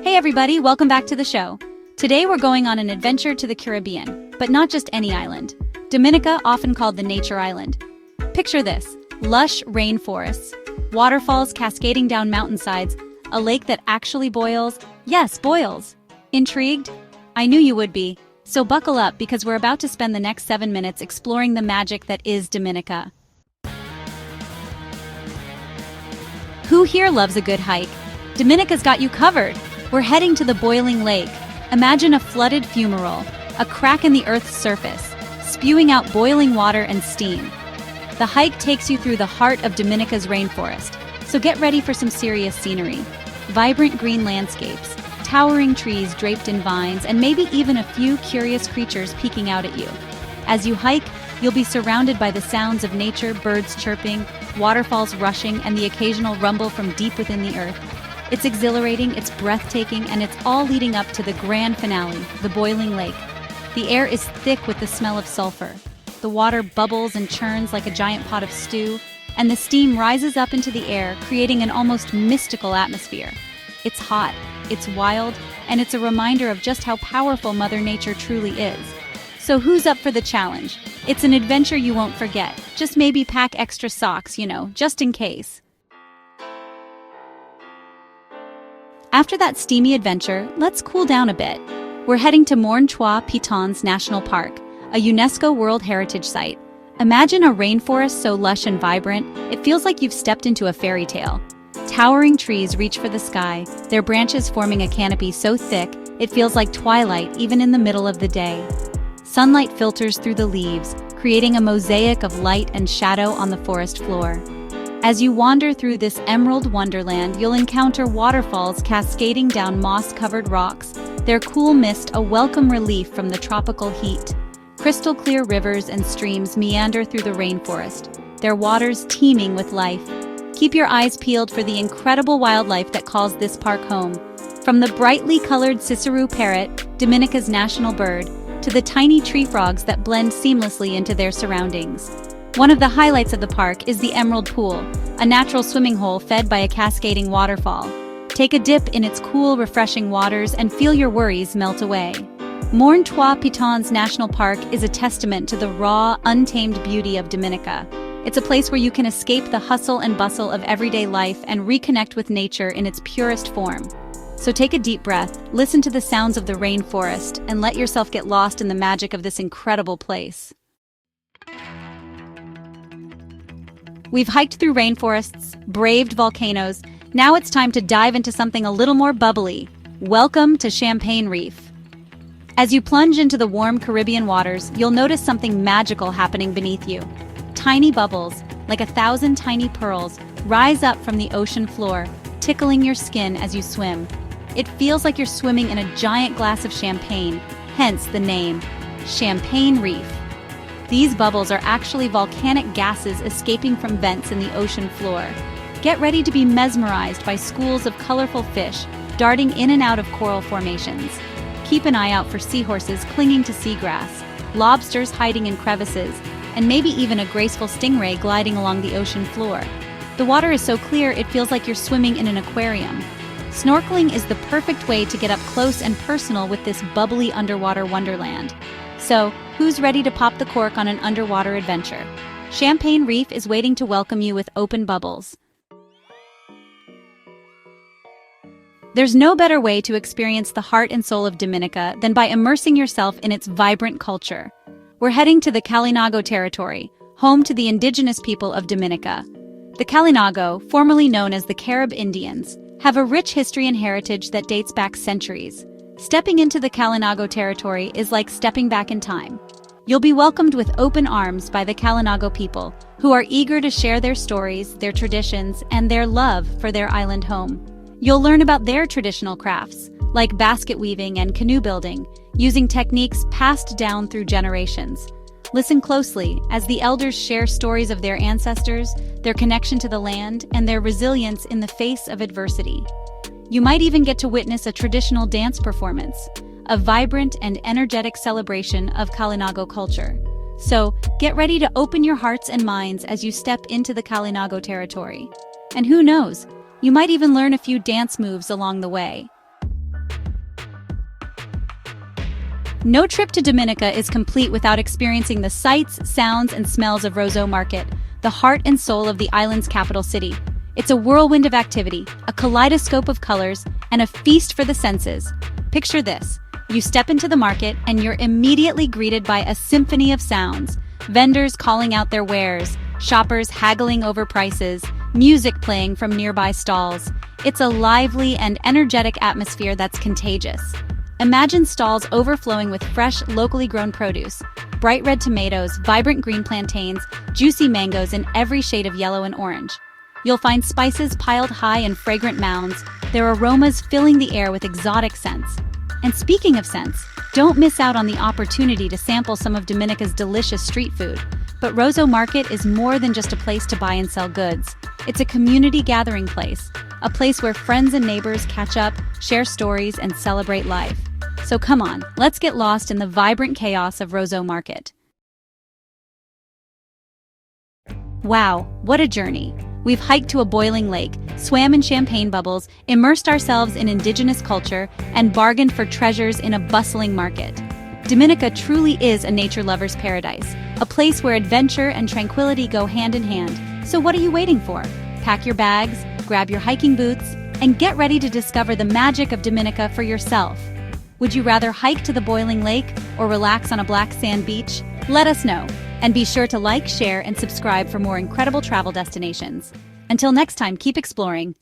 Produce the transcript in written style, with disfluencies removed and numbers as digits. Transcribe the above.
Hey everybody, welcome back to the show. Today we're going on an adventure to the Caribbean, but not just any island. Dominica, often called the Nature Island. Picture this: lush rainforests, waterfalls cascading down mountainsides, a lake that actually boils. Yes, boils. Intrigued? I knew you would be. So buckle up because we're about to spend the next 7 minutes exploring the magic that is Dominica. Who here loves a good hike? Dominica's got you covered. We're heading to the boiling lake. Imagine a flooded fumarole, a crack in the Earth's surface, spewing out boiling water and steam. The hike takes you through the heart of Dominica's rainforest, so get ready for some serious scenery. Vibrant green landscapes, towering trees draped in vines, and maybe even a few curious creatures peeking out at you. As you hike, you'll be surrounded by the sounds of nature, birds chirping, waterfalls rushing, and the occasional rumble from deep within the earth. It's exhilarating, it's breathtaking, and it's all leading up to the grand finale, the boiling lake. The air is thick with the smell of sulfur. The water bubbles and churns like a giant pot of stew, and the steam rises up into the air, creating an almost mystical atmosphere. It's hot, it's wild, and it's a reminder of just how powerful Mother Nature truly is. So who's up for the challenge? It's an adventure you won't forget. Just maybe pack extra socks, just in case. After that steamy adventure, let's cool down a bit. We're heading to Morne-Trois-Pitons National Park, a UNESCO World Heritage Site. Imagine a rainforest so lush and vibrant, it feels like you've stepped into a fairy tale. Towering trees reach for the sky, their branches forming a canopy so thick, it feels like twilight even in the middle of the day. Sunlight filters through the leaves, creating a mosaic of light and shadow on the forest floor. As you wander through this emerald wonderland, you'll encounter waterfalls cascading down moss-covered rocks, their cool mist a welcome relief from the tropical heat. Crystal-clear rivers and streams meander through the rainforest, their waters teeming with life. Keep your eyes peeled for the incredible wildlife that calls this park home. From the brightly colored Ciceroo parrot, Dominica's national bird, to the tiny tree frogs that blend seamlessly into their surroundings. One of the highlights of the park is the Emerald Pool, a natural swimming hole fed by a cascading waterfall. Take a dip in its cool, refreshing waters and feel your worries melt away. Morne-Trois-Pitons National Park is a testament to the raw, untamed beauty of Dominica. It's a place where you can escape the hustle and bustle of everyday life and reconnect with nature in its purest form. So take a deep breath, listen to the sounds of the rainforest, and let yourself get lost in the magic of this incredible place. We've hiked through rainforests, braved volcanoes. Now it's time to dive into something a little more bubbly. Welcome to Champagne Reef. As you plunge into the warm Caribbean waters, you'll notice something magical happening beneath you. Tiny bubbles, like 1,000 tiny pearls, rise up from the ocean floor, tickling your skin as you swim. It feels like you're swimming in a giant glass of champagne, hence the name, Champagne Reef. These bubbles are actually volcanic gases escaping from vents in the ocean floor. Get ready to be mesmerized by schools of colorful fish darting in and out of coral formations. Keep an eye out for seahorses clinging to seagrass, lobsters hiding in crevices, and maybe even a graceful stingray gliding along the ocean floor. The water is so clear it feels like you're swimming in an aquarium. Snorkeling is the perfect way to get up close and personal with this bubbly underwater wonderland. So, who's ready to pop the cork on an underwater adventure? Champagne Reef is waiting to welcome you with open bubbles. There's no better way to experience the heart and soul of Dominica than by immersing yourself in its vibrant culture. We're heading to the Kalinago territory, home to the indigenous people of Dominica. The Kalinago, formerly known as the Carib Indians, have a rich history and heritage that dates back centuries. Stepping into the Kalinago territory is like stepping back in time. You'll be welcomed with open arms by the Kalinago people, who are eager to share their stories, their traditions, and their love for their island home. You'll learn about their traditional crafts, like basket weaving and canoe building, using techniques passed down through generations. Listen closely as the elders share stories of their ancestors, their connection to the land, and their resilience in the face of adversity. You might even get to witness a traditional dance performance, a vibrant and energetic celebration of Kalinago culture. So, get ready to open your hearts and minds as you step into the Kalinago territory. And who knows, you might even learn a few dance moves along the way. No trip to Dominica is complete without experiencing the sights, sounds, and smells of Roseau Market, the heart and soul of the island's capital city. It's a whirlwind of activity, a kaleidoscope of colors, and a feast for the senses. Picture this. You step into the market and you're immediately greeted by a symphony of sounds. Vendors calling out their wares, shoppers haggling over prices, music playing from nearby stalls. It's a lively and energetic atmosphere that's contagious. Imagine stalls overflowing with fresh, locally grown produce. Bright red tomatoes, vibrant green plantains, juicy mangoes in every shade of yellow and orange. You'll find spices piled high in fragrant mounds, their aromas filling the air with exotic scents. And speaking of scents, don't miss out on the opportunity to sample some of Dominica's delicious street food. But Roseau Market is more than just a place to buy and sell goods. It's a community gathering place, a place where friends and neighbors catch up, share stories, and celebrate life. So come on, let's get lost in the vibrant chaos of Roseau Market. Wow, what a journey! We've hiked to a boiling lake, swam in champagne bubbles, immersed ourselves in indigenous culture, and bargained for treasures in a bustling market. Dominica truly is a nature lover's paradise, a place where adventure and tranquility go hand in hand. So what are you waiting for? Pack your bags, grab your hiking boots, and get ready to discover the magic of Dominica for yourself. Would you rather hike to the boiling lake or relax on a black sand beach? Let us know. And be sure to like, share, and subscribe for more incredible travel destinations. Until next time, keep exploring.